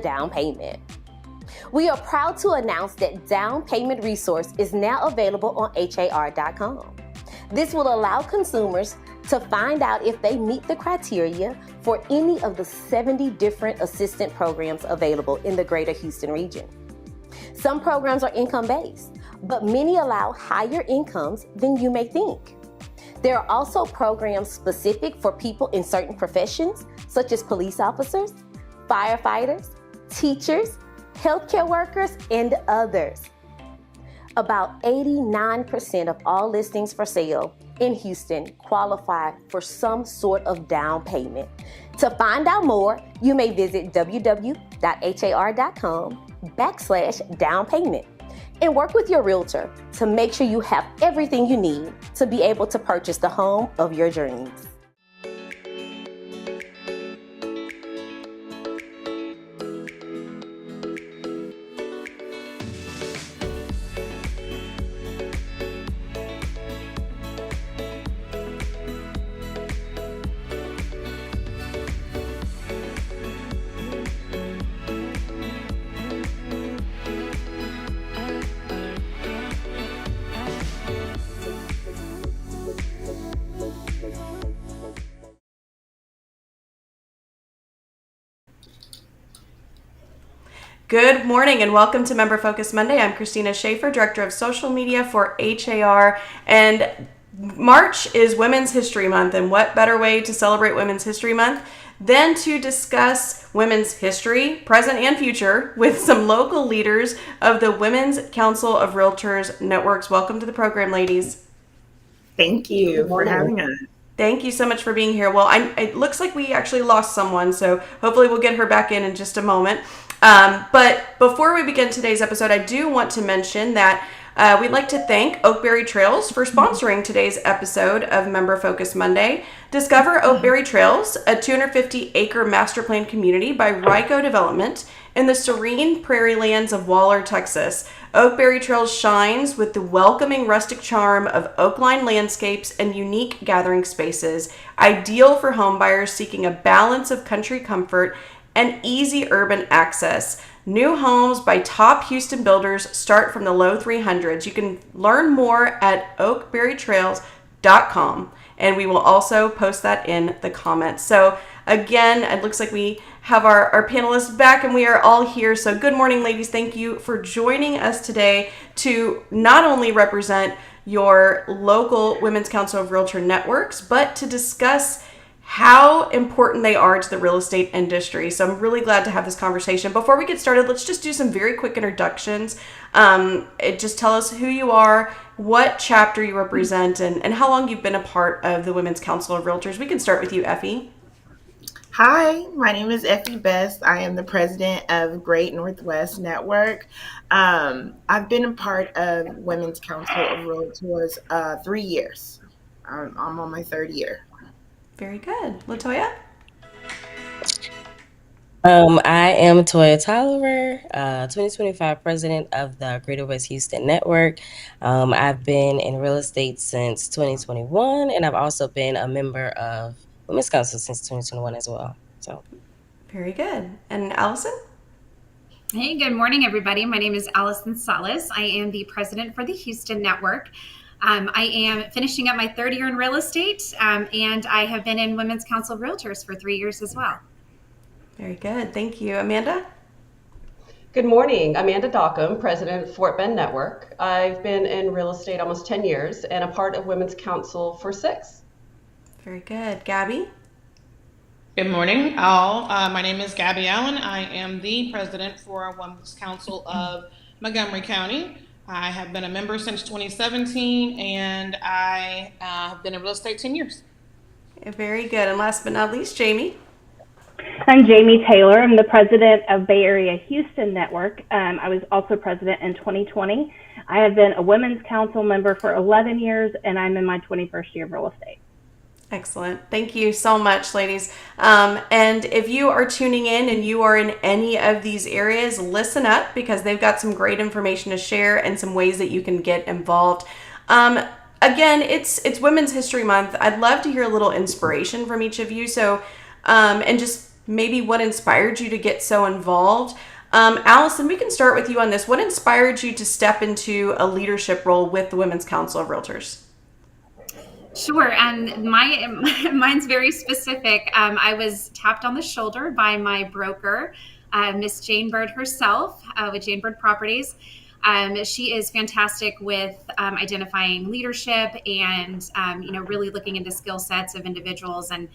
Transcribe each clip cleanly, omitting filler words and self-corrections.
down payment. We are proud to announce that Down Payment Resource is now available on har.com. This will allow consumers to find out if they meet the criteria for any of the 70 different assistance programs available in the greater Houston region. Some programs are income-based, but many allow higher incomes than you may think. There are also programs specific for people in certain professions, such as police officers, firefighters, teachers, healthcare workers, and others. About 89% of all listings for sale in Houston qualify for some sort of down payment. To find out more, you may visit www.har.com/down payment and work with your realtor to make sure you have everything you need to be able to purchase the home of your dreams. Good morning and welcome to Member Focus Monday. I'm Christina Schaefer, Director of Social Media for HAR, and March is Women's History Month, and what better way to celebrate Women's History Month than to discuss women's history, present and future, with some local leaders of the Women's Council of Realtors Networks. Welcome to the program, ladies. Thank you for having us. Thank you so much for being here. Well, it looks like we actually lost someone, so hopefully we'll get her back in just a moment. But before we begin today's episode, I do want to mention that we'd like to thank Oakberry Trails for sponsoring today's episode of Member Focus Monday. Discover Oakberry Trails, a 250-acre master plan community by Ryco Development in the serene prairie lands of Waller, Texas. Oakberry Trails shines with the welcoming rustic charm of oak-lined landscapes and unique gathering spaces, ideal for homebuyers seeking a balance of country comfort and easy urban access. New homes by top Houston builders start from the low 300s. You can learn more at oakberrytrails.com, and we will also post that in the comments. So again, it looks like we have our panelists back and we are all here. So good morning, ladies. Thank you for joining us today to not only represent your local Women's Council of Realtor networks, but to discuss how important they are to the real estate industry. So I'm really glad to have this conversation. Before we get started, let's just do some very quick introductions. Just tell us who you are, what chapter you represent, and how long you've been a part of the Women's Council of Realtors. We can start with you, Effie. Hi, my name is Effie Best. I am the president of Great Northwest Network. I've been a part of Women's Council of Realtors 3 years. I'm on my third year. Very good. LaToya? I am Toya Tolliver, 2025 president of the Greater West Houston Network. I've been in real estate since 2021, and I've also been a member of Women's Council since 2021 as well. So, very good. And Allison? Hey, good morning, everybody. My name is Allison Salas. I am the president for the Houston Network. I am finishing up my third year in real estate, and I have been in Women's Council of Realtors for 3 years as well. Very good. Thank you. Amanda? Good morning. Amanda Dockham, president of Fort Bend Network. I've been in real estate almost 10 years and a part of Women's Council for 6. Very good. Gabby? Good morning, all. My name is Gabby Allen. I am the president for Women's Council of Montgomery County. I have been a member since 2017, and I have been in real estate 10 years. Very good. And last but not least, Jamie. I'm Jamie Taylor. I'm the president of Bay Area Houston Network. I was also president in 2020. I have been a Women's Council member for 11 years, and I'm in my 21st year of real estate. Excellent. Thank you so much, ladies. And if you are tuning in and you are in any of these areas, listen up because they've got some great information to share and some ways that you can get involved. Again, it's Women's History Month. I'd love to hear a little inspiration from each of you. So, and just maybe what inspired you to get so involved. Allison, we can start with you on this. What inspired you to step into a leadership role with the Women's Council of Realtors? Sure, and mine's very specific. I was tapped on the shoulder by my broker, Miss Jane Bird herself, with Jane Bird Properties. She is fantastic with identifying leadership and really looking into skill sets of individuals. And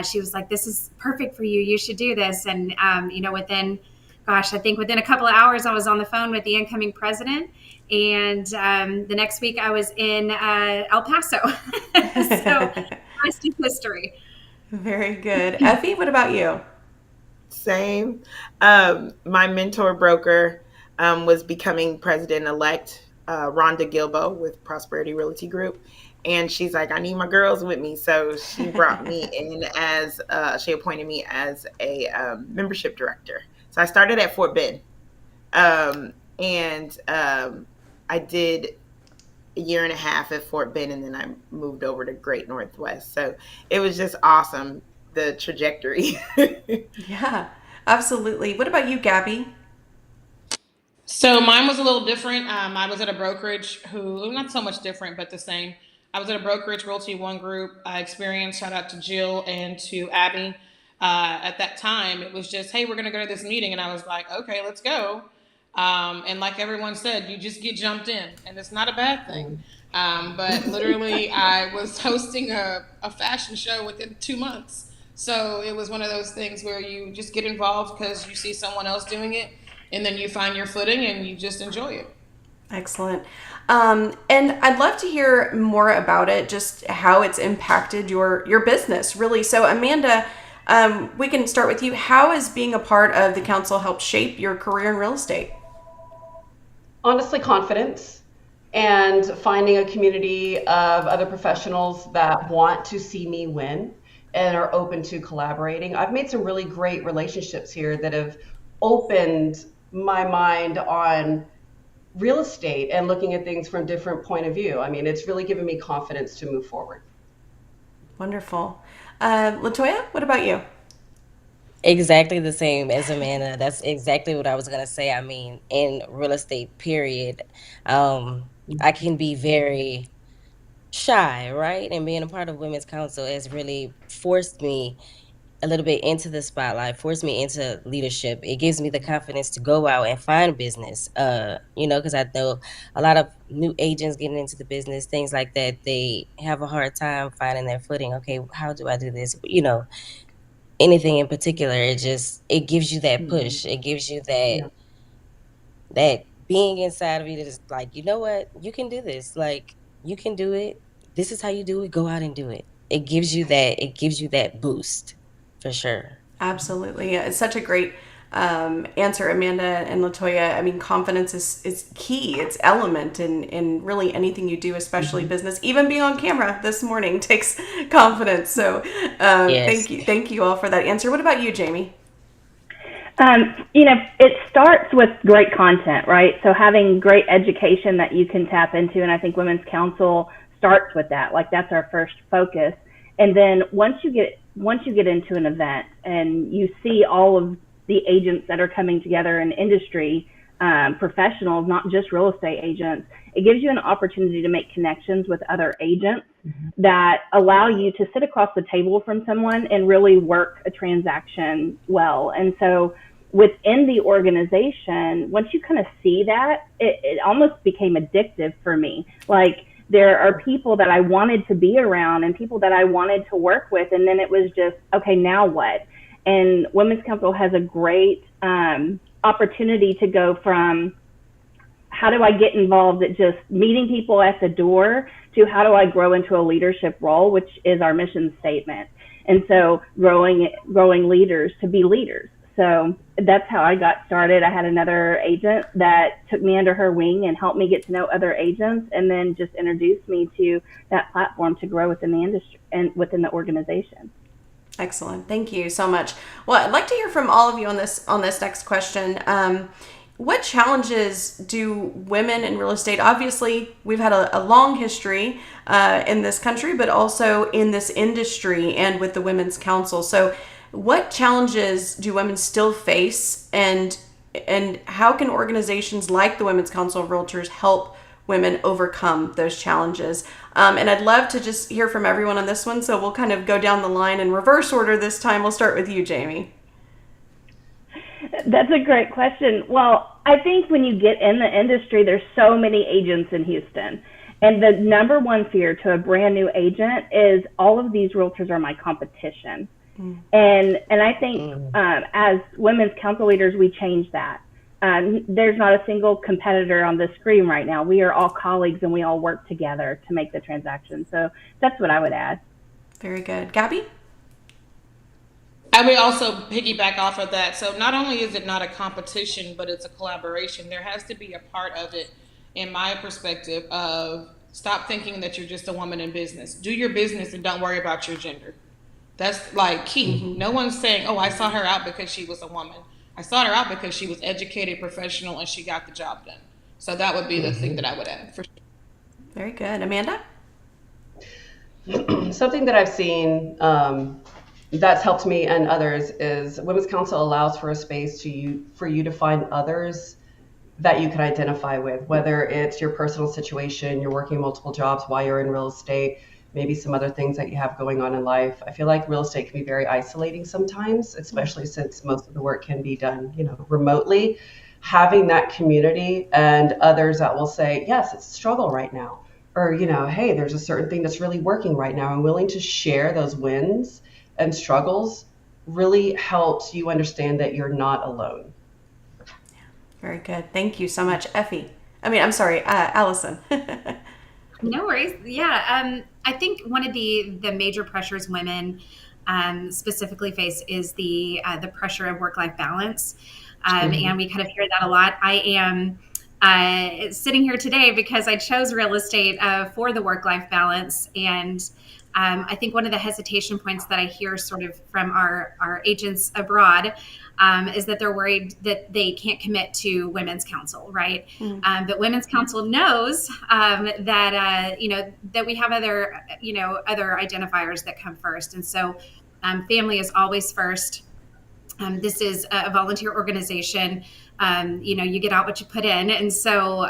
she was like, "This is perfect for you. You should do this." And I think within a couple of hours, I was on the phone with the incoming president. And the next week I was in El Paso. So rest is history. Very good. Effie, what about you? Same. My mentor broker was becoming president-elect, Rhonda Gilbo with Prosperity Realty Group. And she's like, I need my girls with me. So she brought me in she appointed me as a membership director. So I started at Fort Bend. I did a year and a half at Fort Bend, and then I moved over to Great Northwest. So it was just awesome, the trajectory. Yeah, absolutely. What about you, Gabby? So mine was a little different. I was at a brokerage not so much different, but the same. I was at a brokerage, Realty One Group. I experienced, shout out to Jill and to Abby. At that time, it was just, hey, we're going to go to this meeting. And I was like, okay, let's go. And like everyone said, you just get jumped in, and it's not a bad thing. But literally, I was hosting a fashion show within 2 months. So it was one of those things where you just get involved because you see someone else doing it, and then you find your footing and you just enjoy it. Excellent. And I'd love to hear more about it, just how it's impacted your business, really. So Amanda, we can start with you. How has being a part of the council helped shape your career in real estate? Honestly, confidence and finding a community of other professionals that want to see me win and are open to collaborating. I've made some really great relationships here that have opened my mind on real estate and looking at things from a different point of view. I mean, it's really given me confidence to move forward. Wonderful. Latoya, what about you? Exactly the same as Amanda. That's exactly what I was going to say. I mean, in real estate, period, I can be very shy, right? And being a part of Women's Council has really forced me a little bit into the spotlight, forced me into leadership. It gives me the confidence to go out and find business, because I know a lot of new agents getting into the business, things like that, they have a hard time finding their footing. Okay, how do I do this? Anything in particular, it gives you that push. It gives you that being inside of you that is like, you know what, you can do this. Like, you can do it. This is how you do it. Go out and do it. It gives you that boost for sure. Absolutely. Yeah, it's such a great answer, Amanda and Latoya. I mean, confidence is key. It's element in really anything you do, especially business. Even being on camera this morning takes confidence. So Yes. Thank you all for that answer. What about you, Jamie? It starts with great content, right? So having great education that you can tap into, and I think Women's Council starts with that. Like, that's our first focus. And then once you get into an event and you see all of the agents that are coming together in industry, professionals, not just real estate agents, it gives you an opportunity to make connections with other agents that allow you to sit across the table from someone and really work a transaction well. And so within the organization, once you kind of see that, it almost became addictive for me. Like, there are people that I wanted to be around and people that I wanted to work with. And then it was just, okay, now what? And Women's Council has a great opportunity to go from how do I get involved at just meeting people at the door to how do I grow into a leadership role, which is our mission statement. And so growing leaders to be leaders. So that's how I got started. I had another agent that took me under her wing and helped me get to know other agents, and then just introduced me to that platform to grow within the industry and within the organization. Excellent. Thank you so much. Well, I'd like to hear from all of you on this next question. What challenges do women in real estate? Obviously, we've had a long history in this country, but also in this industry and with the Women's Council. So What challenges do women still face, and how can organizations like the Women's Council of Realtors help women overcome those challenges? And I'd love to just hear from everyone on this one, so we'll kind of go down the line in reverse order this time. We'll start with you, Jamie. That's a great question. Well, I think when you get in the industry, there's so many agents in Houston. And the number one fear to a brand new agent is all of these realtors are my competition. And I think as women's council leaders, we change that. There's not a single competitor on the screen right now. We are all colleagues and we all work together to make the transaction. So that's what I would add. Very good. Gabby? I would also piggyback off of that. So not only is it not a competition, but it's a collaboration. There has to be a part of it, in my perspective, of stop thinking that you're just a woman in business. Do your business and don't worry about your gender. That's like key. No one's saying, oh, I saw her out because she was a woman. I sought her out because she was educated, professional, and she got the job done. So that would be the thing that I would add for sure. Very good. Amanda? Something that I've seen that's helped me and others is Women's Council allows for a space for you to find others that you can identify with, whether it's your personal situation, you're working multiple jobs while you're in real estate, maybe some other things that you have going on in life. I feel like real estate can be very isolating sometimes, especially since most of the work can be done, remotely. Having that community and others that will say, yes, it's a struggle right now, or, hey, there's a certain thing that's really working right now, and willing to share those wins and struggles really helps you understand that you're not alone. Very good. Thank you so much, Effie. I'm sorry, Allison. No worries. Yeah, I think one of the major pressures women specifically face is the pressure of work-life balance, and we kind of hear that a lot. I am sitting here today because I chose real estate for the work-life balance, and I think one of the hesitation points that I hear sort of from our agents abroad is that they're worried that they can't commit to Women's Council, right? But Women's Council knows that that we have other identifiers that come first, and so family is always first. This is a volunteer organization. You get out what you put in, and so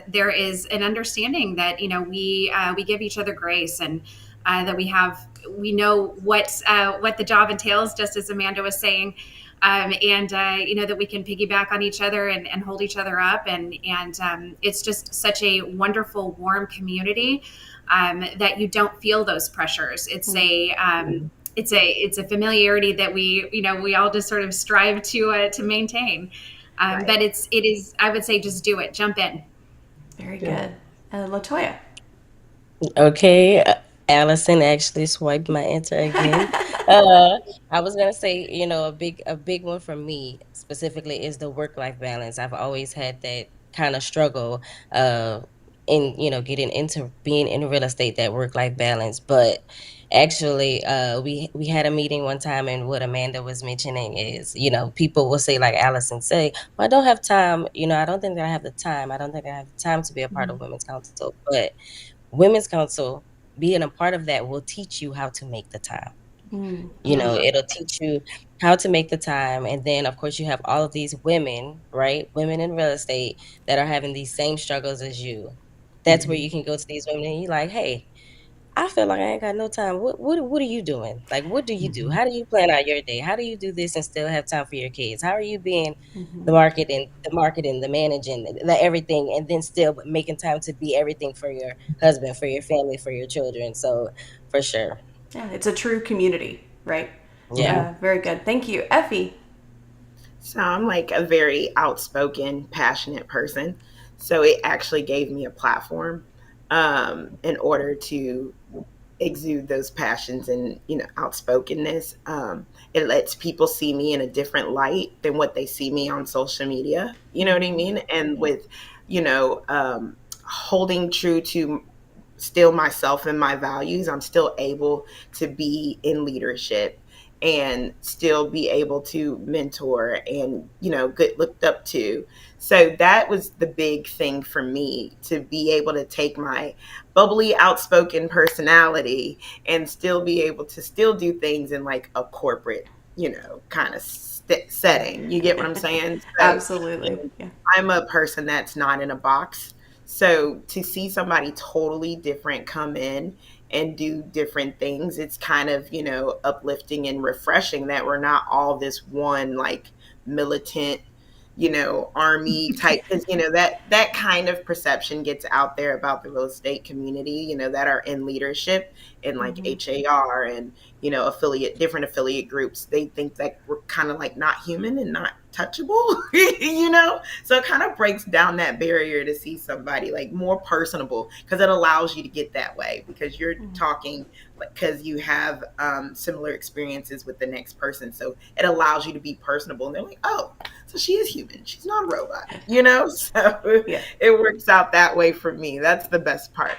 there is an understanding that we give each other grace, and that we know what the job entails, just as Amanda was saying, and that we can piggyback on each other and hold each other up, and it's just such a wonderful, warm community that you don't feel those pressures. It's a familiarity that we all just sort of strive to maintain. Right. But it is, I would say, just do it, jump in. Very good. LaToya. Okay, Allison actually swiped my answer again. I was gonna say, a big one for me specifically is the work-life balance. I've always had that kind of struggle in getting into being in real estate, that work-life balance. But actually, we had a meeting one time, and what Amanda was mentioning is, people will say, like Allison say, well, I don't have time. I don't think that I have the time. I don't think I have the time to be a part of Women's Council. But Women's Council, being a part of that, will teach you how to make the time. It'll teach you how to make the time. And then, of course, you have all of these women, right? Women in real estate that are having these same struggles as you. That's where you can go to these women and you're like, hey, I feel like I ain't got no time. What are you doing? Like, what do you do? How do you plan out your day? How do you do this and still have time for your kids? How are you being the marketing, the managing, the everything, and then still making time to be everything for your husband, for your family, for your children? So, for sure. Yeah, it's a true community, right? Yeah. Very good. Thank you. Effie. So I'm like a very outspoken, passionate person. So it actually gave me a platform in order to exude those passions and outspokenness. It lets people see me in a different light than what they see me on social media. You know what I mean? And with holding true to still myself and my values, I'm still able to be in leadership and still be able to mentor and get looked up to. So that was the big thing for me, to be able to take my bubbly, outspoken personality and still be able to still do things in like a corporate kind of setting. You get what I'm saying? So Absolutely. Yeah. I'm a person that's not in a box. So to see somebody totally different come in and do different things, it's kind of, uplifting and refreshing that we're not all this one like militant, army type, because that kind of perception gets out there about the real estate community, that are in leadership in like HAR and different affiliate groups. They think that we're kind of like not human and not touchable, so it kind of breaks down that barrier to see somebody like more personable, because it allows you to get that way because you're talking because you have similar experiences with the next person, so it allows you to be personable, and they're like, oh, so she is human, she's not a robot, so Yeah. it works out that way for me. That's the best part.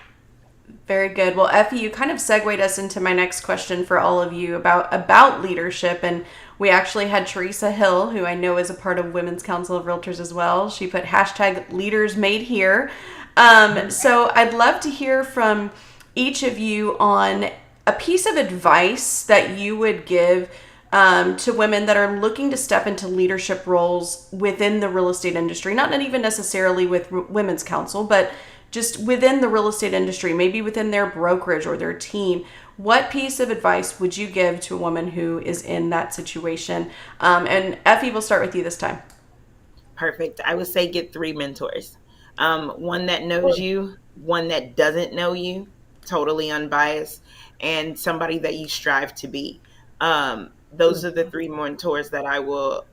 Very good. Well, Effie, you kind of segued us into my next question for all of you about leadership. And we actually had Teresa Hill, who I know is a part of Women's Council of Realtors as well. She put hashtag leaders made here. So I'd love to hear from each of you on a piece of advice that you would give to women that are looking to step into leadership roles within the real estate industry, not even necessarily with Women's Council, but just within the real estate industry, maybe within their brokerage or their team. What piece of advice would you give to a woman who is in that situation? And Effie, we'll start with you this time. Perfect. I would say get 3 mentors. One that knows you, one that doesn't know you, totally unbiased, and somebody that you strive to be. Those are the 3 mentors that I will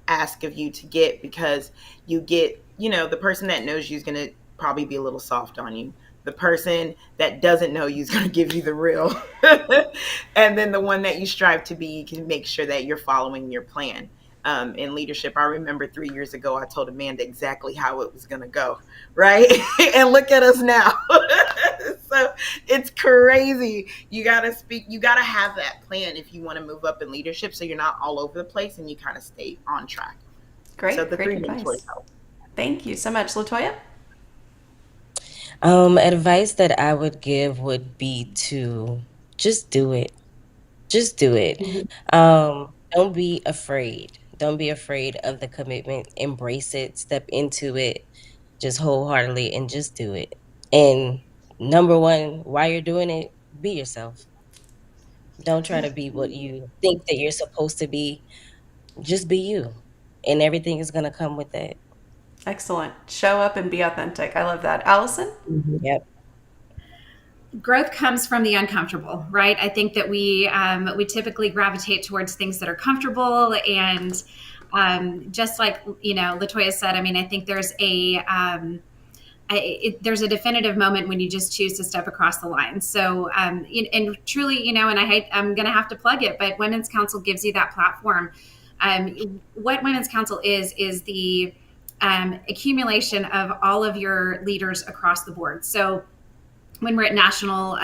ask of you to get, because you get, the person that knows you is going to probably be a little soft on you. The person that doesn't know you is going to give you the real. And then the one that you strive to be, you can make sure that you're following your plan. In leadership, I remember 3 years ago, I told Amanda exactly how it was going to go, right? And look at us now. So it's crazy. You got to have that plan if you want to move up in leadership, so you're not all over the place and you kind of stay on track. Great, So the great 3 advice. mentors help. Thank you so much. LaToya? Advice that I would give would be to just do it. Just do it. Don't be afraid. Don't be afraid of the commitment. Embrace it. Step into it just wholeheartedly and just do it. And number one, while you're doing it, be yourself. Don't try to be what you think that you're supposed to be. Just be you. And everything is going to come with that. Excellent. Show up and be authentic. I love that. Allison? Yep. Growth comes from the uncomfortable, right? I think that we typically gravitate towards things that are comfortable, and just like LaToya said, I mean, I think there's there's a definitive moment when you just choose to step across the line. So, and truly, and I'm going to have to plug it, but Women's Council gives you that platform. What Women's Council is the accumulation of all of your leaders across the board. So when we're at national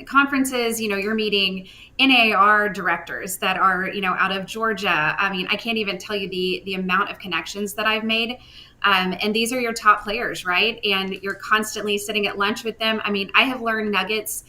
conferences, you're meeting NAR directors that are, out of Georgia. I mean, I can't even tell you the amount of connections that I've made. And these are your top players, right? And you're constantly sitting at lunch with them. I mean, I have learned nuggets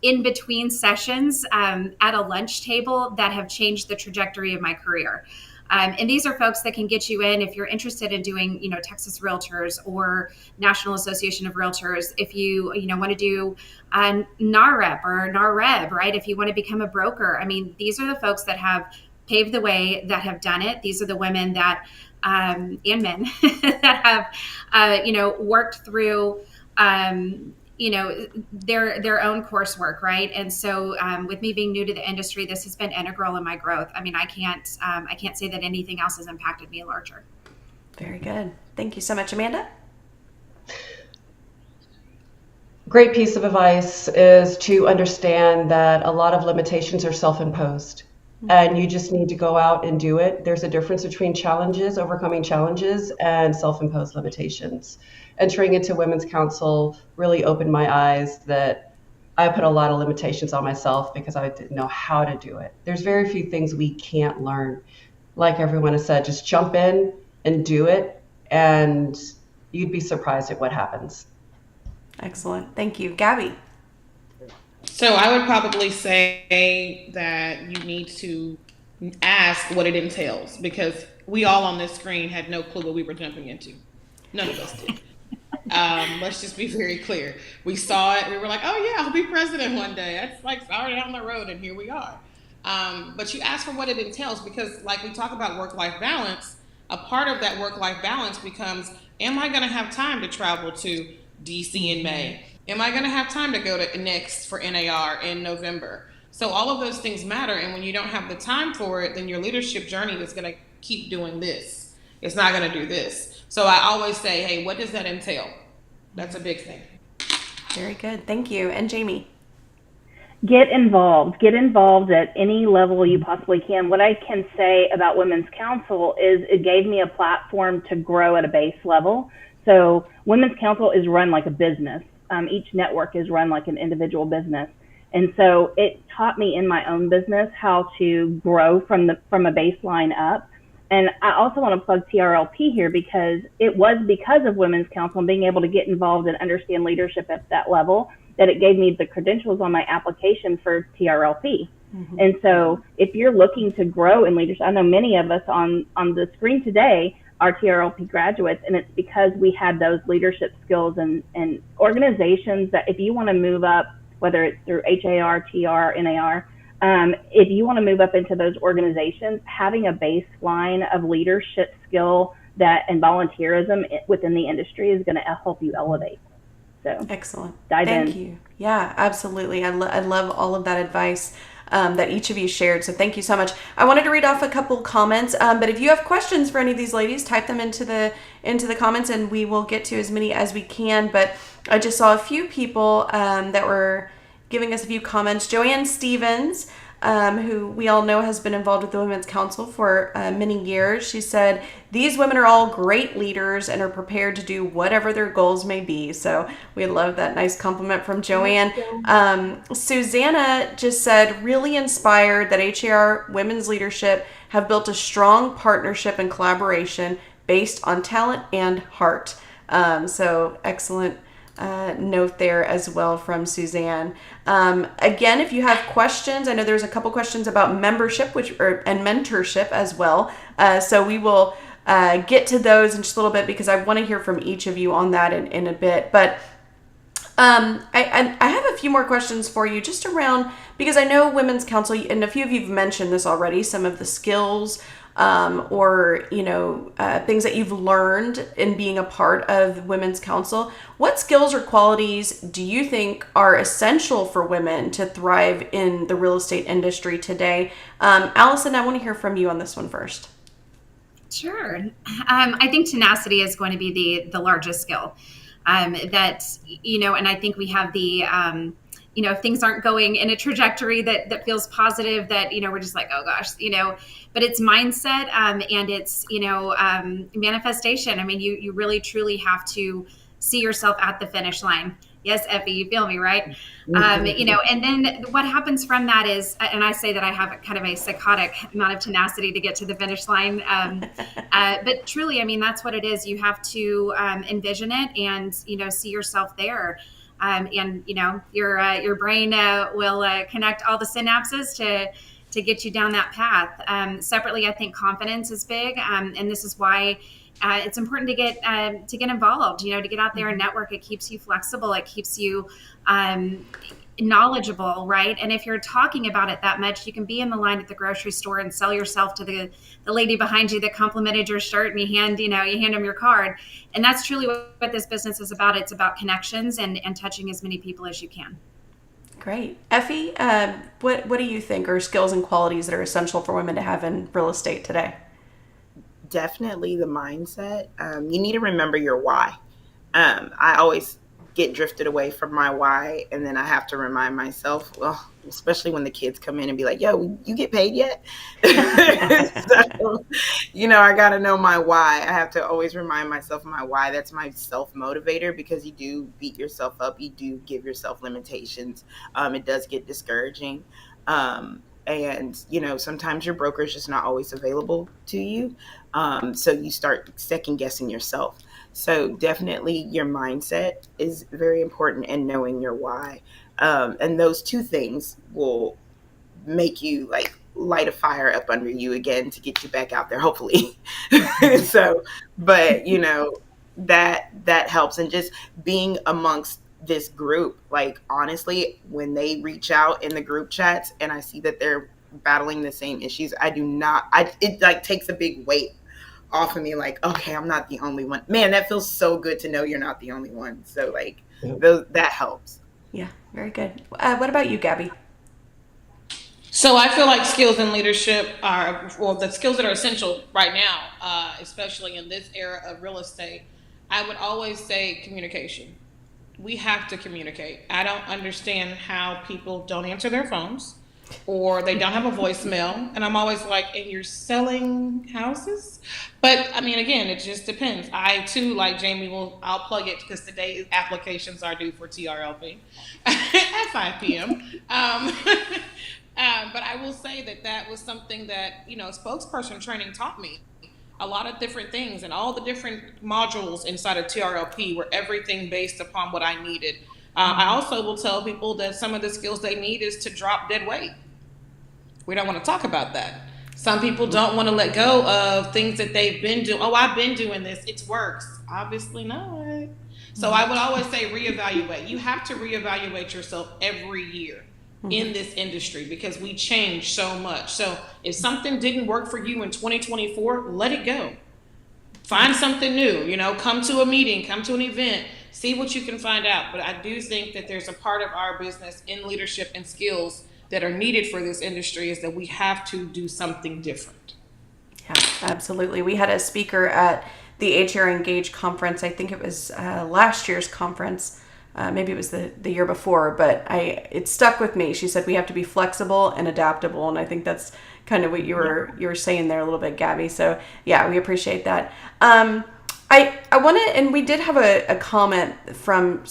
in between sessions at a lunch table that have changed the trajectory of my career. And these are folks that can get you in if you're interested in doing, Texas Realtors or National Association of Realtors. If you, want to do NAREP or NAREB, right? If you want to become a broker. I mean, these are the folks that have paved the way, that have done it. These are the women that, and men that have, worked through, their own coursework, right? And so with me being new to the industry, this has been integral in my growth. I mean, I can't say that anything else has impacted me larger. Very good. Thank you so much, Amanda. Great piece of advice is to understand that a lot of limitations are self-imposed, and you just need to go out and do it. There's a difference between overcoming challenges, and self-imposed limitations. Entering into Women's Council really opened my eyes that I put a lot of limitations on myself because I didn't know how to do it. There's very few things we can't learn. Like everyone has said, just jump in and do it, and you'd be surprised at what happens. Excellent. Thank you. Gabby? So I would probably say that you need to ask what it entails, because we all on this screen had no clue what we were jumping into. None of us did. Let's just be very clear. We saw it. We were like, oh, yeah, I'll be president one day. That's like far down the road, and here we are. But you ask for what it entails because, like we talk about work life balance, a part of that work life balance becomes, am I going to have time to travel to DC in May? Am I going to have time to go to Next for NAR in November? So all of those things matter. And when you don't have the time for it, then your leadership journey is going to keep doing this. It's not going to do this. So I always say, hey, what does that entail? That's a big thing. Very good. Thank you. And Jamie? Get involved. Get involved at any level you possibly can. What I can say about Women's Council is it gave me a platform to grow at a base level. So Women's Council is run like a business. Each network is run like an individual business. And so it taught me in my own business how to grow from a baseline up. And I also want to plug TRLP here because it was because of Women's Council and being able to get involved and understand leadership at that level that it gave me the credentials on my application for TRLP. Mm-hmm. And so if you're looking to grow in leadership, I know many of us on the screen today are TRLP graduates, and it's because we had those leadership skills and organizations that if you want to move up, whether it's through HAR, TR, NAR, if you want to move up into those organizations, having a baseline of leadership skill and volunteerism within the industry is going to help you elevate. So excellent. Thank you. Yeah, absolutely. I love all of that advice that each of you shared. So thank you so much. I wanted to read off a couple comments, but if you have questions for any of these ladies, type them into the comments, and we will get to as many as we can. But I just saw a few people that were giving us a few comments. Joanne Stevens, who we all know has been involved with the Women's Council for many years. She said, these women are all great leaders and are prepared to do whatever their goals may be. So we love that nice compliment from Joanne. Susanna just said, really inspired that HAR Women's Leadership have built a strong partnership and collaboration based on talent and heart. So excellent note there as well from Suzanne. Again, if you have questions, I know there's a couple questions about membership and mentorship as well. So we will get to those in just a little bit because I want to hear from each of you on that in a bit. But I have a few more questions for you just around, because I know Women's Council, and a few of you have mentioned this already, some of the skills or things that you've learned in being a part of Women's Council. What skills or qualities do you think are essential for women to thrive in the real estate industry today? Allison, I want to hear from you on this one first. Sure. I think tenacity is going to be the largest skill and I think we have the if things aren't going in a trajectory that feels positive, that, we're just like, oh gosh, but it's mindset and it's, manifestation. I mean, you really, truly have to see yourself at the finish line. Yes, Effie, you feel me, right? And then what happens from that is, and I say that I have kind of a psychotic amount of tenacity to get to the finish line. But truly, I mean, that's what it is. You have to envision it and, see yourself there. And your brain will connect all the synapses to get you down that path. Separately, I think confidence is big, and this is why it's important to get involved. To get out there and network. It keeps you flexible. It keeps you knowledgeable, right? And if you're talking about it that much, you can be in the line at the grocery store and sell yourself to the lady behind you that complimented your shirt, and you hand them your card. And that's truly what this business is about. It's about connections and touching as many people as you can. Great. Effie, what do you think are skills and qualities that are essential for women to have in real estate today? Definitely the mindset. You need to remember your why. I always get drifted away from my why, and then I have to remind myself, well, especially when the kids come in and be like, yo, you get paid yet? So, I got to know my why. I have to always remind myself of my why. That's my self-motivator, because you do beat yourself up. You do give yourself limitations. It does get discouraging. And, sometimes your broker is just not always available to you. So you start second guessing yourself. So definitely your mindset is very important, and knowing your why. And those two things will make you light a fire up under you again to get you back out there, hopefully. So, but that helps. And just being amongst this group, like honestly, when they reach out in the group chats and I see that they're battling the same issues, it like takes a big weight off of me, like, okay, I'm not the only one. Man, that feels so good to know you're not the only one. So like that helps. Yeah, very good. What about you, Gabby? So I feel like skills in leadership are, well, the skills that are essential right now, especially in this era of real estate. I would always say communication. We have to communicate. I don't understand how people don't answer their phones or they don't have a voicemail. And I'm always like, and you're selling houses? But I mean, again, it just depends. I too, like Jamie, I'll plug it because today applications are due for TRLP at 5 p.m. But I will say that was something that, spokesperson training taught me. A lot of different things and all the different modules inside of TRLP were everything based upon what I needed. I also will tell people that some of the skills they need is to drop dead weight. We don't want to talk about that. Some people don't want to let go of things that they've been doing. Oh, I've been doing this. It works. Obviously not. So I would always say reevaluate. You have to reevaluate yourself every year in this industry because we change so much. So if something didn't work for you in 2024, let it go. Find something new, come to a meeting, come to an event, see what you can find out. But I do think that there's a part of our business in leadership and skills that are needed for this industry is that we have to do something different. Yeah, absolutely. We had a speaker at the HR Engage conference. I think it was last year's conference. Maybe it was the year before, but it stuck with me. She said we have to be flexible and adaptable, and I think that's kind of what you were saying there a little bit, Gabby. So yeah, we appreciate that. I want to, and we did have a comment from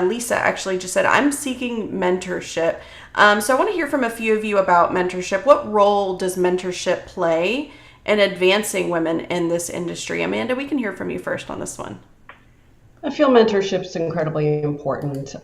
Lisa actually just said, I'm seeking mentorship. So I want to hear from a few of you about mentorship. What role does mentorship play in advancing women in this industry? Amanda, we can hear from you first on this one. I feel mentorship is incredibly important.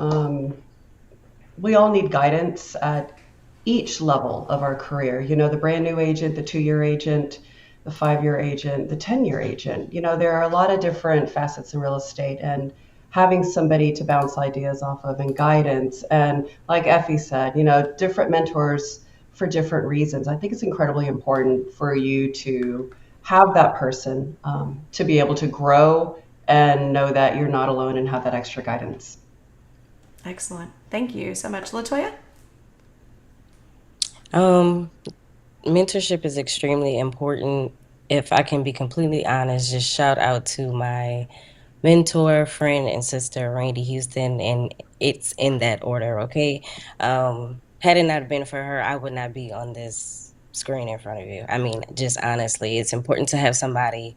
We all need guidance at each level of our career. The brand new agent, the 2-year agent, the 5-year agent, the 10-year agent. There are a lot of different facets in real estate, and having somebody to bounce ideas off of and guidance. And like Effie said, different mentors for different reasons. I think it's incredibly important for you to have that person to be able to grow and know that you're not alone and have that extra guidance. Excellent. Thank you so much. LaToya? Mentorship is extremely important. If I can be completely honest, just shout out to my mentor, friend, and sister, Randy Houston, and it's in that order, okay? Had it not been for her, I would not be on this screen in front of you. I mean, just honestly, it's important to have somebody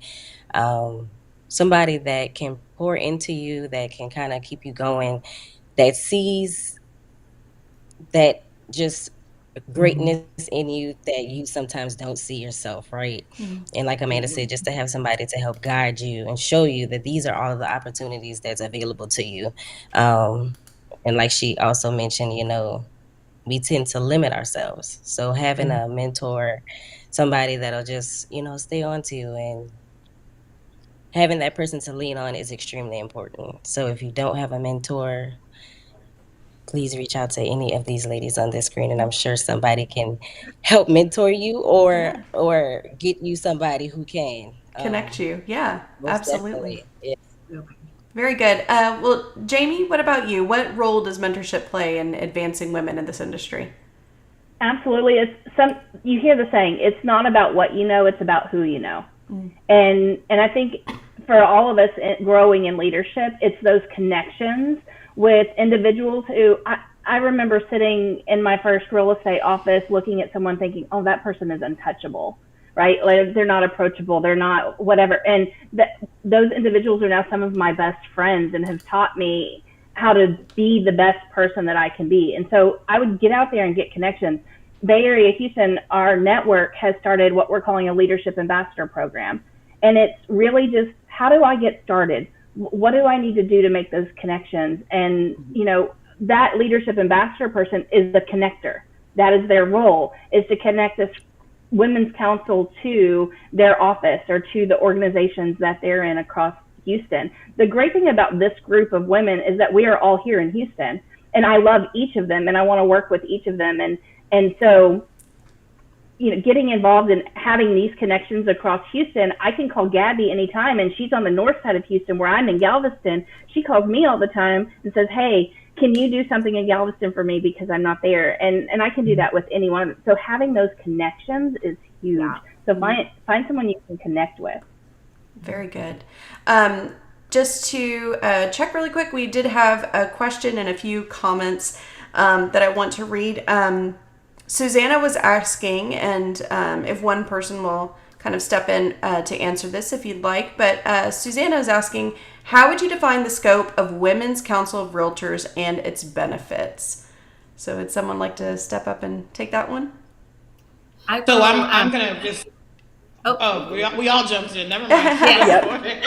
that can pour into you, that can kind of keep you going, that sees that just greatness in you that you sometimes don't see yourself, right? And like Amanda said, just to have somebody to help guide you and show you that these are all the opportunities that's available to you. And like she also mentioned, we tend to limit ourselves. So having a mentor, somebody that'll just, stay on to you and having that person to lean on is extremely important. So if you don't have a mentor, please reach out to any of these ladies on this screen, and I'm sure somebody can help mentor you or get you somebody who can Connect you. Yeah, absolutely. Yes. Very good. Well, Jamie, what about you? What role does mentorship play in advancing women in this industry? Absolutely. You hear the saying, it's not about what you know, it's about who you know. And I think for all of us growing in leadership, it's those connections with individuals who I remember sitting in my first real estate office looking at someone thinking, oh, that person is untouchable, right? Like, they're not approachable, they're not whatever. And those individuals are now some of my best friends and have taught me how to be the best person that I can be. And so I would get out there and get connections. Bay Area Houston, our network has started what we're calling a leadership ambassador program. And it's really just, how do I get started? What do I need to do to make those connections? And, that leadership ambassador person is the connector. That is their role, is to connect us women's council to their office or to the organizations that they're in across Houston. The great thing about this group of women is that we are all here in Houston, and I love each of them and I want to work with each of them. And so, getting involved and having these connections across Houston, I can call Gabby anytime, and she's on the north side of Houston where I'm in Galveston. She calls me all the time and says, hey, can you do something in Galveston for me because I'm not there? And I can do that with anyone. So having those connections is huge. Yeah. So find someone you can connect with. Very good. Just to check really quick, we did have a question and a few comments that I want to read. Susanna was asking, and if one person will kind of step in to answer this if you'd like, but Susanna is asking, how would you define the scope of Women's Council of Realtors and its benefits? So would someone like to step up and take that one? I'm going to just... we all jumped in. Never mind.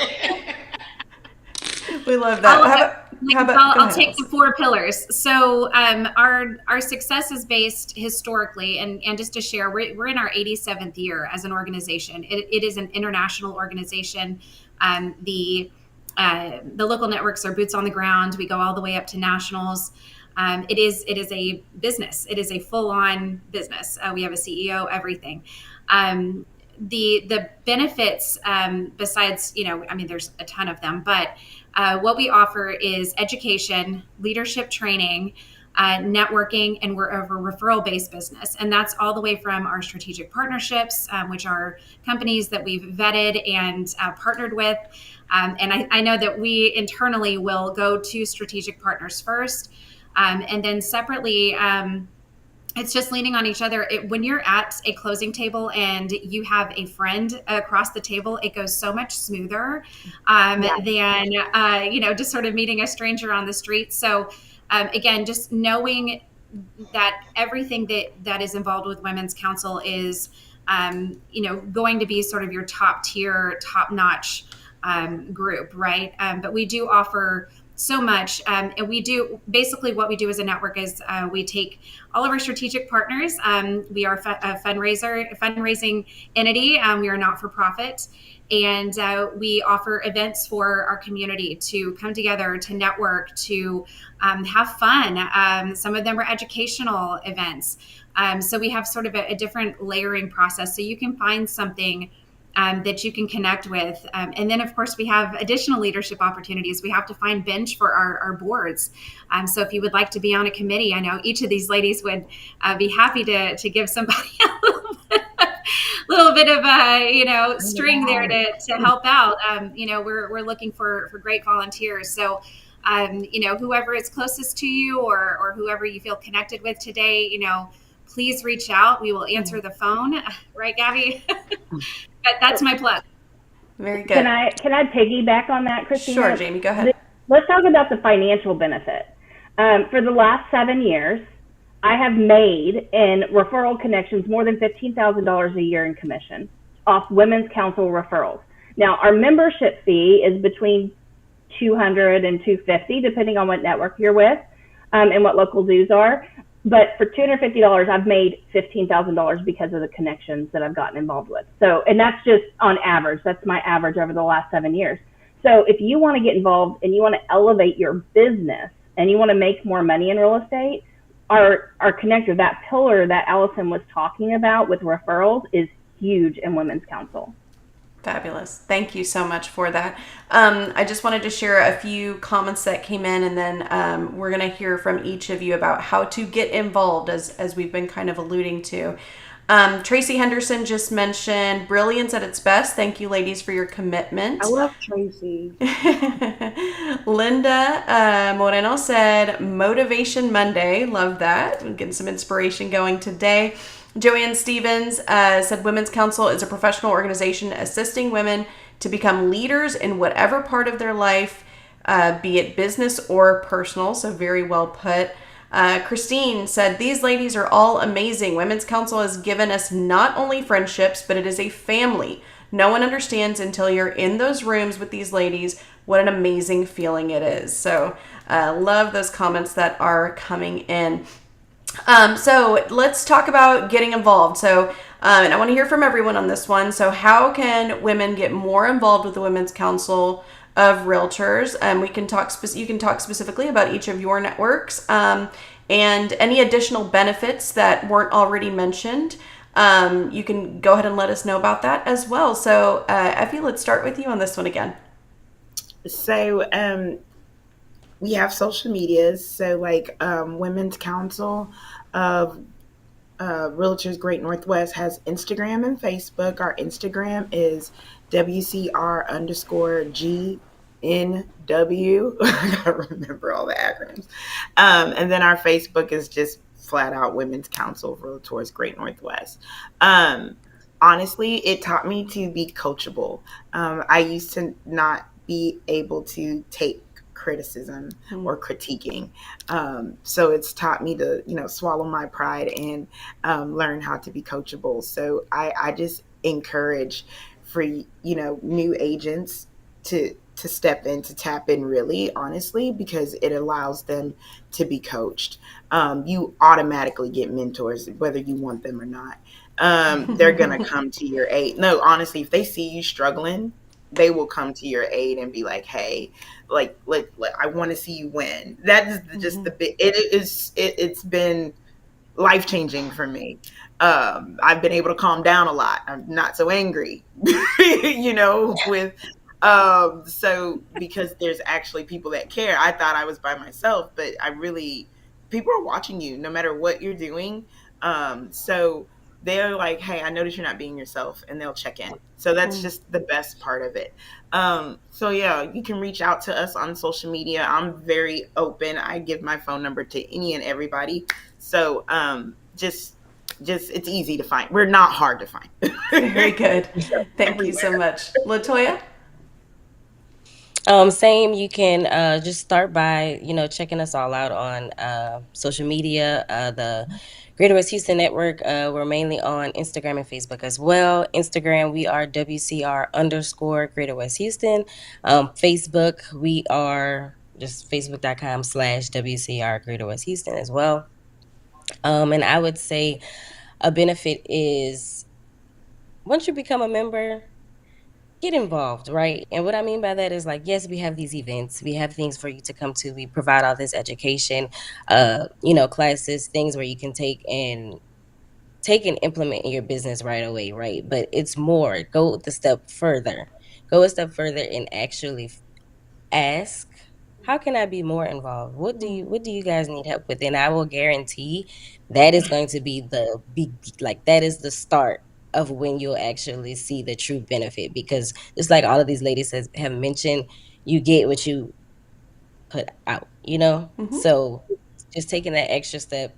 We love that. I'll take the 4 pillars. So our success is based historically, and just to share, we're in our 87th year as an organization. It is an international organization. The local networks are boots on the ground. We go all the way up to nationals. It is a business. It is a full-on business. We have a CEO, everything. The benefits, besides, there's a ton of them, but what we offer is education, leadership training, networking, and we're a referral-based business. And that's all the way from our strategic partnerships, which are companies that we've vetted and partnered with. And I know that we internally will go to strategic partners first. And then separately, it's just leaning on each other. When you're at a closing table and you have a friend across the table, it goes so much smoother than, just sort of meeting a stranger on the street. So again, just knowing that everything that is involved with Women's Council is, going to be sort of your top tier, top notch group, right? But we do offer so much. And we do, basically what we do as a network is we take all of our strategic partners. We are a fundraising entity. We are not for profit. And we offer events for our community to come together, to network, to have fun. Some of them are educational events. So we have sort of a different layering process. So you can find something that you can connect with. And then, of course, we have additional leadership opportunities. We have to find bench for our boards. So if you would like to be on a committee, I know each of these ladies would be happy to give somebody a little bit of string there to help out. We're looking for great volunteers. So whoever is closest to you or whoever you feel connected with today, please reach out. We will answer the phone. Right, Gabby? That's my plug. Very good. Can I piggyback on that, Christina? Sure, Jamie, go ahead. Let's talk about the financial benefit. For the last 7 years, I have made in referral connections more than $15,000 a year in commission off Women's Council referrals. Now, our membership fee is between $200 and $250, depending on what network you're with and what local dues are. But for $250, I've made $15,000 because of the connections that I've gotten involved with. So, and that's just on average. That's my average over the last 7 years. So if you want to get involved and you want to elevate your business and you want to make more money in real estate, our connector, that pillar that Allison was talking about with referrals, is huge in Women's Council. Fabulous. Thank you so much for that. I just wanted to share a few comments that came in, and then we're going to hear from each of you about how to get involved, as we've been kind of alluding to. Tracy Henderson just mentioned brilliance at its best. Thank you, ladies, for your commitment. I love Tracy. Linda Moreno said Motivation Monday. Love that. We're getting some inspiration going today. Joanne Stevens said Women's Council is a professional organization assisting women to become leaders in whatever part of their life, be it business or personal. So very well put. Christine said, these ladies are all amazing. Women's Council has given us not only friendships, but it is a family. No one understands until you're in those rooms with these ladies what an amazing feeling it is. So love those comments that are coming in. So let's talk about getting involved. So And I want to hear from everyone on this one. So, how can women get more involved with the Women's Council of Realtors? We can talk. You can talk specifically about each of your networks and any additional benefits that weren't already mentioned. You can go ahead and let us know about that as well. So, Effie, let's start with you on this one again. So we have social medias. So like Women's Council of Realtors Great Northwest has Instagram and Facebook. Our Instagram is WCR underscore GNW. I gotta remember all the acronyms. And then our Facebook is just flat out Women's Council of Realtors Great Northwest. Um, Honestly, it taught me to be coachable. I used to not be able to take criticism or critiquing. So it's taught me to, swallow my pride and learn how to be coachable. So I just encourage for, new agents to step in, to tap in really honestly, because it allows them to be coached. You automatically get mentors, whether you want them or not. They're going to come to your aid. No, honestly, if they see you struggling, they will come to your aid and be like, hey, I want to see you win. That is just the big, it's been life changing for me. I've been able to calm down a lot. I'm not so angry, with so because there's actually people that care. I thought I was by myself, but people are watching you no matter what you're doing. So they're like, hey, I notice you're not being yourself, and they'll check in. So that's just the best part of it. So yeah, you can reach out to us on social media. I'm very open. I give my phone number to any and everybody. So just it's easy to find. We're not hard to find. Very good. Thank you Everywhere. so much. Latoya? Same. You can just start by checking us all out on social media. The Greater West Houston Network. We're mainly on Instagram and Facebook as well. Instagram, we are WCR underscore Greater West Houston. Facebook, we are just facebook.com/slash WCR Greater West Houston as well. And I would say a benefit is once you become a member, get involved, right? And what I mean by that is like, yes, we have these events, we have things for you to come to, we provide all this education, classes, things where you can take and implement in your business right away, right? But it's more, go a step further and actually ask, how can I be more involved? What do you guys need help with? And I will guarantee that is going to be that is the start of when you'll actually see the true benefit, because just like all of these ladies have mentioned, you get what you put out. So just taking that extra step,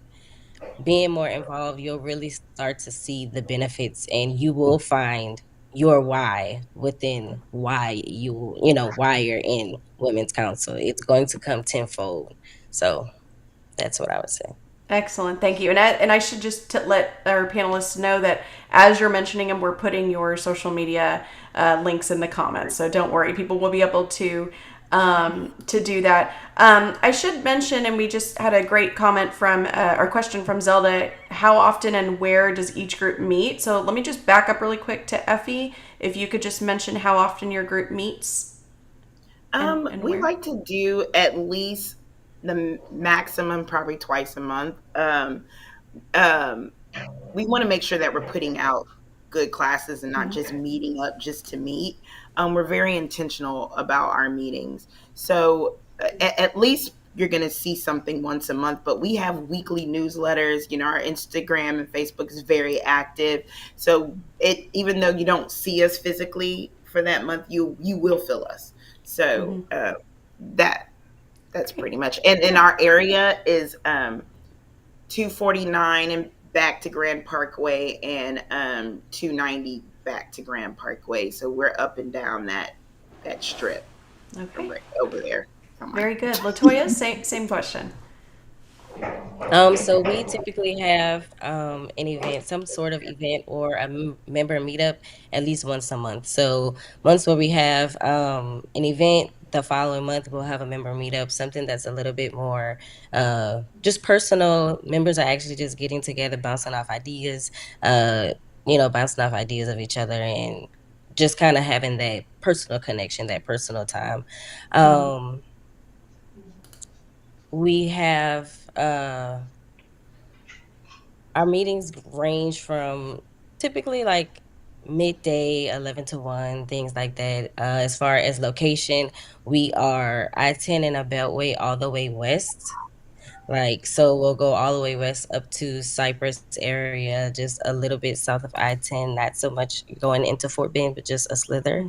being more involved, you'll really start to see the benefits, and you will find your why within why you're in Women's Council. It's going to come tenfold. So that's what I would say. Excellent, thank you. And I should just let our panelists know that as you're mentioning them, we're putting your social media links in the comments. So don't worry, people will be able to do that. I should mention, and we just had a great comment or question from Zelda. How often and where does each group meet? So let me just back up really quick to Effie. If you could just mention how often your group meets. And We where? like to do at least the maximum, probably twice a month. Um, we want to make sure that we're putting out good classes and not just meeting up just to meet. We're very intentional about our meetings. So at least you're going to see something once a month, but we have weekly newsletters. Our Instagram and Facebook is very active. So even though you don't see us physically for that month, you will feel us. So that's Okay. pretty much. And in our area is 249 and back to Grand Parkway, and 290 back to Grand Parkway. So we're up and down that strip Okay. over there somewhere. Very good. Latoya, same question. So we typically have an event, some sort of event or a member meetup at least once a month. So months where we have an event, the following month we'll have a member meetup, something that's a little bit more just personal. Members are actually just getting together, bouncing off ideas, bouncing off ideas of each other and just kind of having that personal connection, that personal time. We have our meetings range from typically like midday, 11 to 1, things like that. As far as location, we are I-10 and a Beltway all the way west. Like, so we'll go all the way west up to Cypress area, just a little bit south of I-10, not so much going into Fort Bend, but just a slither.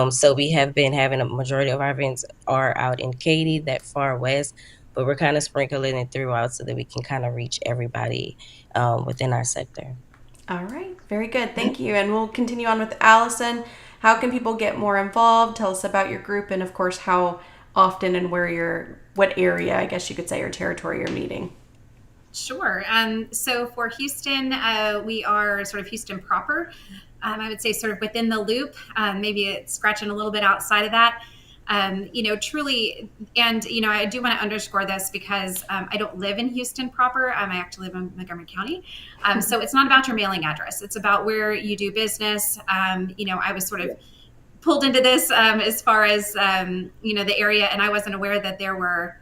So we have been having a majority of our events are out in Katy, that far west, but we're kind of sprinkling it throughout so that we can kind of reach everybody within our sector. All right, very good. Thank you. And we'll continue on with Allison. How can people get more involved? Tell us about your group and, of course, how often and what area, I guess you could say, or territory you're meeting. Sure. So for Houston, we are sort of Houston proper. I would say sort of within the loop, maybe it's scratching a little bit outside of that. Truly, and, I do want to underscore this because I don't live in Houston proper. I actually live in Montgomery County. So it's not about your mailing address. It's about where you do business. I was sort of pulled into this as far as, the area, and I wasn't aware that there were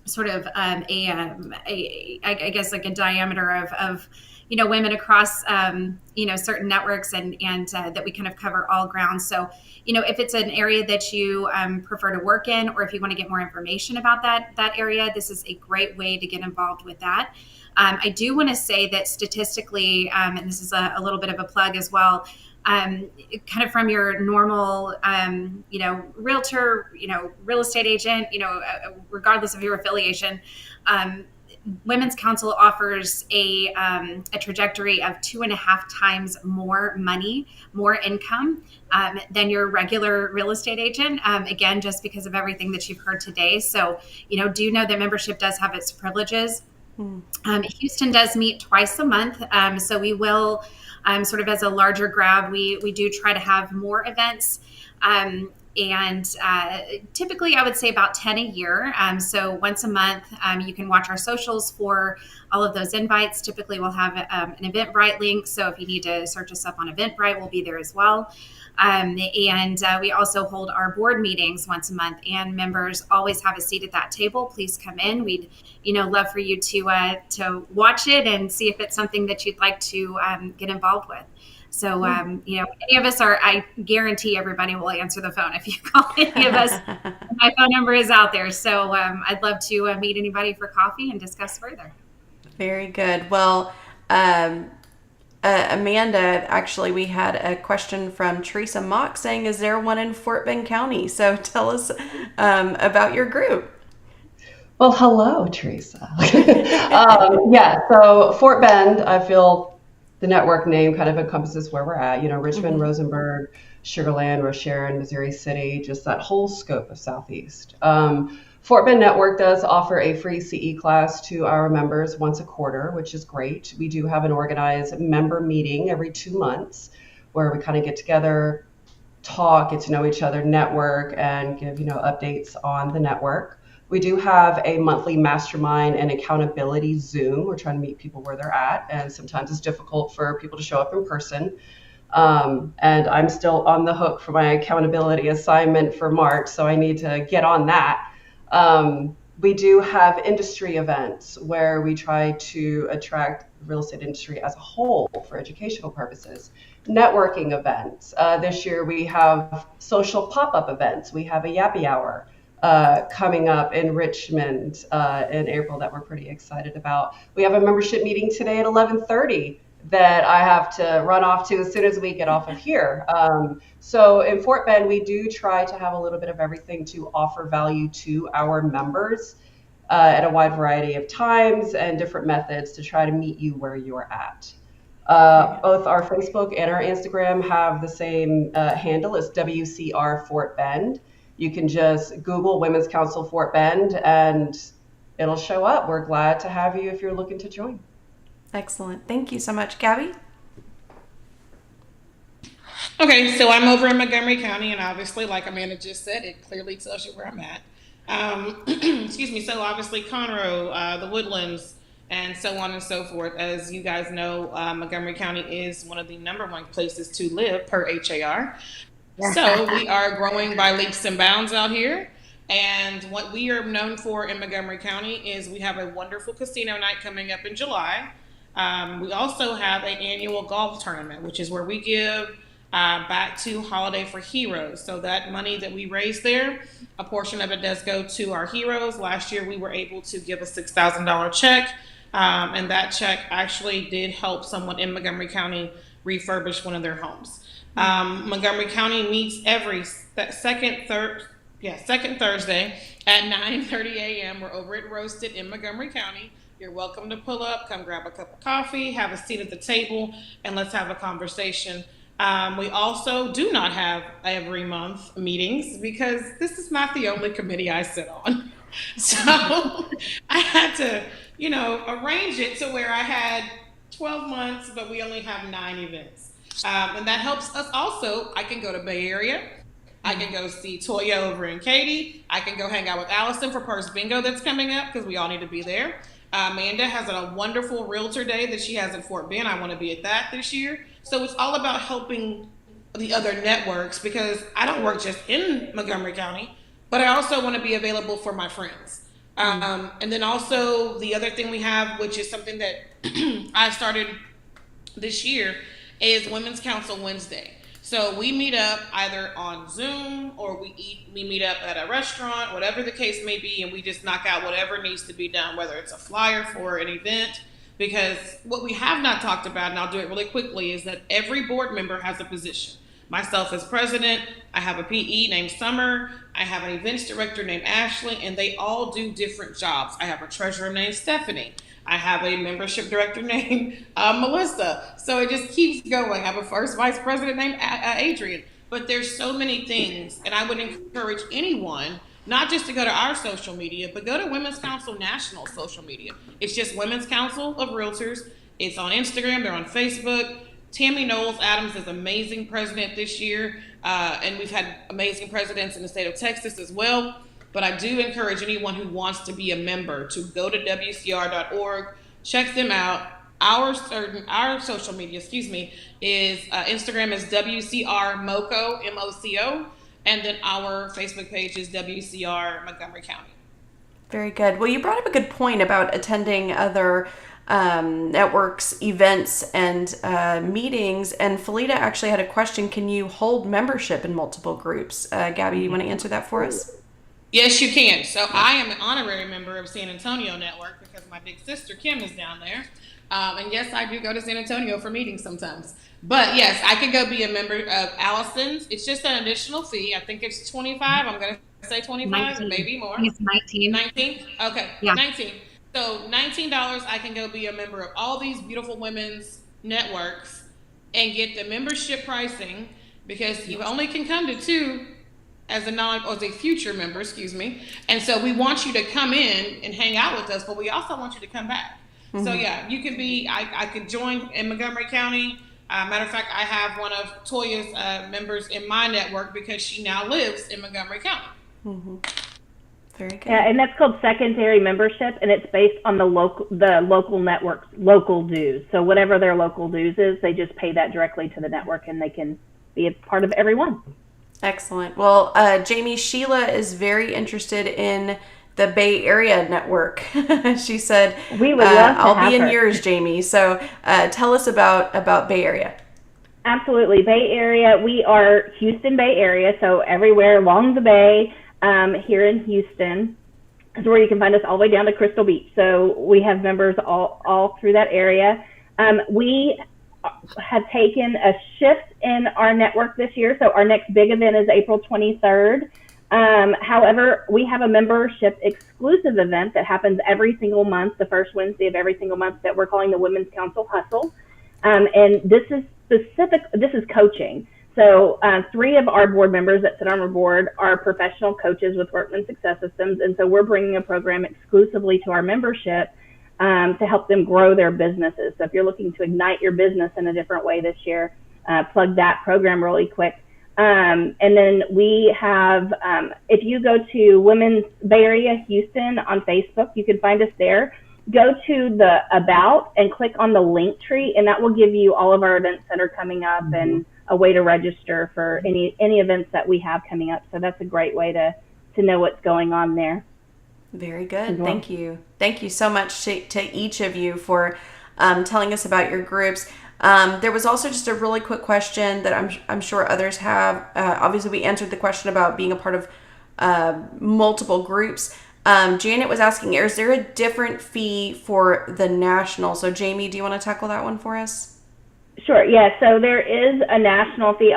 sort of I guess like a diameter of women across certain networks and that we kind of cover all grounds. So if it's an area that you prefer to work in, or if you want to get more information about that area, this is a great way to get involved with that. I do want to say that statistically, and this is a little bit of a plug as well, kind of from your normal, realtor, real estate agent, regardless of your affiliation, Women's Council offers a trajectory of 2.5 times more money, more income than your regular real estate agent. Again, just because of everything that you've heard today. So, do know that membership does have its privileges. Houston does meet twice a month. So we will, sort of as a larger grab, we do try to have more events. And typically I would say about 10 a year. So once a month, you can watch our socials for all of those invites. Typically we'll have an Eventbrite link. So if you need to search us up on Eventbrite, we'll be there as well. And we also hold our board meetings once a month, and members always have a seat at that table. Please come in. We'd, love for you to watch it and see if it's something that you'd like to get involved with. So, any of us I guarantee everybody will answer the phone if you call any of us. My phone number is out there. So I'd love to meet anybody for coffee and discuss further. Very good. Well, Amanda, actually, we had a question from Teresa Mock saying, is there one in Fort Bend County? So tell us about your group. Well, hello, Teresa. So Fort Bend, I feel the network name kind of encompasses where we're at, Richmond, Rosenberg, Sugar Land, Rocheron, Missouri City, just that whole scope of Southeast. Fort Bend Network does offer a free CE class to our members once a quarter, which is great. We do have an organized member meeting every 2 months where we kind of get together, talk, get to know each other, network, and give, updates on the network. We do have a monthly mastermind and accountability Zoom. We're trying to meet people where they're at, and sometimes it's difficult for people to show up in person. And I'm still on the hook for my accountability assignment for March, so I need to get on that. We do have industry events where we try to attract the real estate industry as a whole for educational purposes. Networking events. This year we have social pop-up events. We have a Yappy Hour coming up in Richmond in April that we're pretty excited about. We have a membership meeting today at 11:30 that I have to run off to as soon as we get off of here. So in Fort Bend, we do try to have a little bit of everything to offer value to our members at a wide variety of times and different methods to try to meet you where you're at. Both our Facebook and our Instagram have the same handle. It's WCR Fort Bend. You can just Google Women's Council Fort Bend and it'll show up. We're glad to have you if you're looking to join. Excellent. Thank you so much. Gabby? Okay, so I'm over in Montgomery County, and obviously, like Amanda just said, it clearly tells you where I'm at. Excuse me. So obviously, Conroe, the Woodlands, and so on and so forth. As you guys know, Montgomery County is one of the number one places to live per HAR. So we are growing by leaps and bounds out here. And what we are known for in Montgomery County is we have a wonderful casino night coming up in July. We also have an annual golf tournament, which is where we give back to Holiday for Heroes. So that money that we raise there, a portion of it does go to our heroes. Last year, we were able to give a $6,000 check, and that check actually did help someone in Montgomery County refurbish one of their homes. Montgomery County meets every second Thursday at 9:30 a.m. We're over at Roasted in Montgomery County. You're welcome to pull up, come grab a cup of coffee, have a seat at the table, and let's have a conversation. We also do not have every month meetings because this is not the only committee I sit on. So I had to, arrange it to where I had 12 months, but we only have 9 events. And that helps us also. I can go to Bay Area. I can go see Toya over in Katy. I can go hang out with Allison for Purse Bingo that's coming up because we all need to be there. Amanda has a wonderful Realtor Day that she has in Fort Bend. I want to be at that this year. So it's all about helping the other networks because I don't work just in Montgomery County, but I also want to be available for my friends. And then also the other thing we have, which is something that I started this year, is Women's Council Wednesday. So we meet up either on Zoom or we meet up at a restaurant, whatever the case may be, and we just knock out whatever needs to be done, whether it's a flyer for an event. Because what we have not talked about, and I'll do it really quickly, is that every board member has a position. Myself as president, I have a PE named Summer, I have an events director named Ashley, and they all do different jobs. I have a treasurer named Stephanie. I have a membership director named Melissa. So it just keeps going. I have a first vice president named Adrian. But there's so many things, and I would encourage anyone not just to go to our social media, but go to Women's Council National social media. It's just Women's Council of Realtors. It's on Instagram. They're on Facebook. Tammy Knowles Adams is amazing president this year, and we've had amazing presidents in the state of Texas as well. But I do encourage anyone who wants to be a member to go to WCR.org, check them out. Our social media, is Instagram is WCR MoCo, MoCo, and then our Facebook page is WCR Montgomery County. Very good. Well, you brought up a good point about attending other networks, events, and meetings. And Felita actually had a question. Can you hold membership in multiple groups? Gabby, you want to answer that for us? Yes, you can. So I am an honorary member of San Antonio Network because my big sister Kim is down there. And yes, I do go to San Antonio for meetings sometimes. But yes, I can go be a member of Allison's. It's just an additional fee. I think it's $25. I'm going to say $25, maybe more. It's 19. 19? Okay, yeah. 19. So $19, I can go be a member of all these beautiful women's networks and get the membership pricing because you only can come to 2 as a future member, And so we want you to come in and hang out with us, but we also want you to come back. So yeah, you can be, I could join in Montgomery County. Matter of fact, I have one of Toya's members in my network because she now lives in Montgomery County. Very good. Yeah, and that's called secondary membership, and it's based on the local network's local dues. So whatever their local dues is, they just pay that directly to the network, and they can be a part of every one. Excellent. Well, Jamie, Sheila is very interested in the Bay Area network. She said, "We would love to I'll have be in her." yours, Jamie. So tell us about Bay Area. Absolutely. Bay Area. We are Houston Bay Area, so everywhere along the bay here in Houston is where you can find us all the way down to Crystal Beach. So we have members all through that area. We have taken a shift in our network this year. So our next big event is April 23rd. However, we have a membership exclusive event that happens every single month, the first Wednesday of every single month, that we're calling the Women's Council Hustle. And this is coaching. So 3 of our board members that sit on our board are professional coaches with Workman Success Systems. And so we're bringing a program exclusively to our membership to help them grow their businesses. So if you're looking to ignite your business in a different way this year, plug that program really quick. And then we have, if you go to Women's Bay Area Houston on Facebook, you can find us there. go to the About and click on the link tree, and that will give you all of our events that are coming up and a way to register for any events that we have coming up. So that's a great way to know what's going on there. Very good. Thank you. Thank you so much to each of you for telling us about your groups. There was also just a really quick question that I'm sure others have. Obviously, we answered the question about being a part of multiple groups. Janet was asking, is there a different fee for the national? So Jamie, do you want to tackle that one for us? Sure. Yeah. So there is a national fee.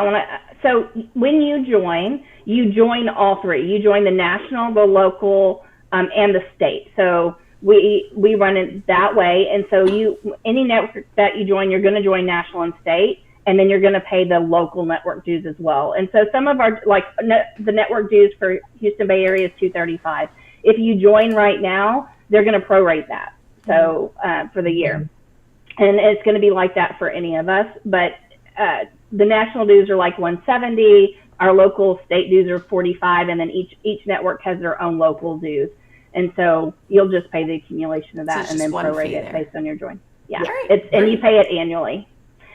So when you join all three. You join the national, the local, and the state. So we run it that way. And so any network that you join, you're going to join national and state, and then you're going to pay the local network dues as well. And so some of our, the network dues for Houston Bay Area is $235. If you join right now, they're going to prorate that. So for the year. And it's going to be like that for any of us. But the national dues are like $170. Our local state dues are $45, and then each network has their own local dues. And so you'll just pay the accumulation of that and then prorate it based on your join. Yeah, and you pay it annually.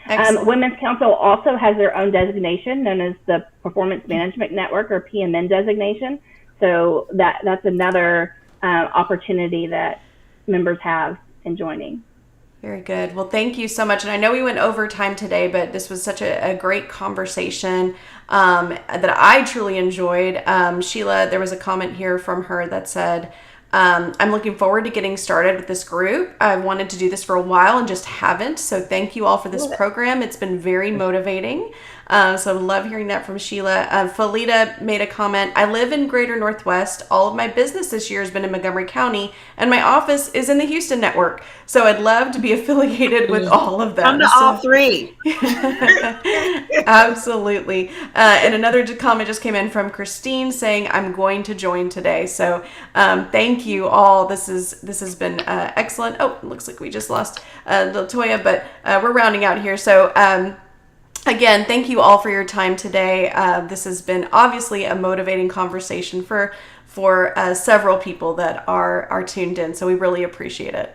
Women's Council also has their own designation known as the Performance Management Network, or PMN designation. So that's another opportunity that members have in joining. Very good. Well, thank you so much. And I know we went over time today, but this was such a great conversation that I truly enjoyed. Sheila, there was a comment here from her that said, I'm looking forward to getting started with this group. I've wanted to do this for a while and just haven't. So thank you all for this program. It's been very motivating. So I love hearing that from Sheila. Felita made a comment. I live in Greater Northwest. All of my business this year has been in Montgomery County, and my office is in the Houston network. So I'd love to be affiliated with all of them. Come to all three. Absolutely. And another comment just came in from Christine saying, I'm going to join today. So thank you all. This has been excellent. Oh, it looks like we just lost Latoya, but we're rounding out here. So again, thank you all for your time today. This has been obviously a motivating conversation for several people that are tuned in. So we really appreciate it.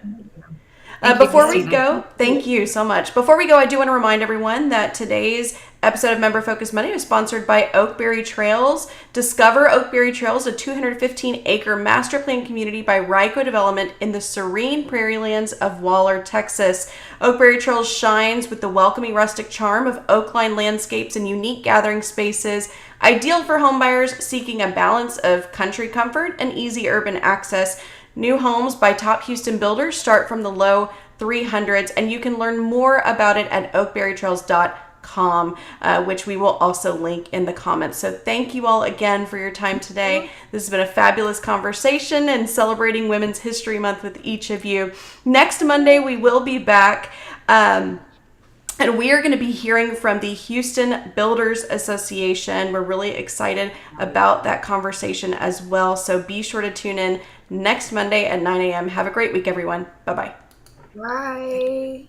Before we go, thank you so much. Before we go, I do want to remind everyone that today's episode of Member Focus Monday is sponsored by Oakberry Trails. Discover Oakberry Trails, a 215-acre master plan community by Ryco Development in the serene prairie lands of Waller, Texas. Oakberry Trails shines with the welcoming rustic charm of oak-lined landscapes and unique gathering spaces, ideal for homebuyers seeking a balance of country comfort and easy urban access. New homes by top Houston builders start from the low 300s, and you can learn more about it at oakberrytrails.com, which we will also link in the comments. So thank you all again for your time today. This has been a fabulous conversation and celebrating Women's History Month with each of you. Next Monday, we will be back. And we are going to be hearing from the Houston Builders Association. We're really excited about that conversation as well. So be sure to tune in next Monday at 9 a.m. Have a great week, everyone. Bye-bye. Bye.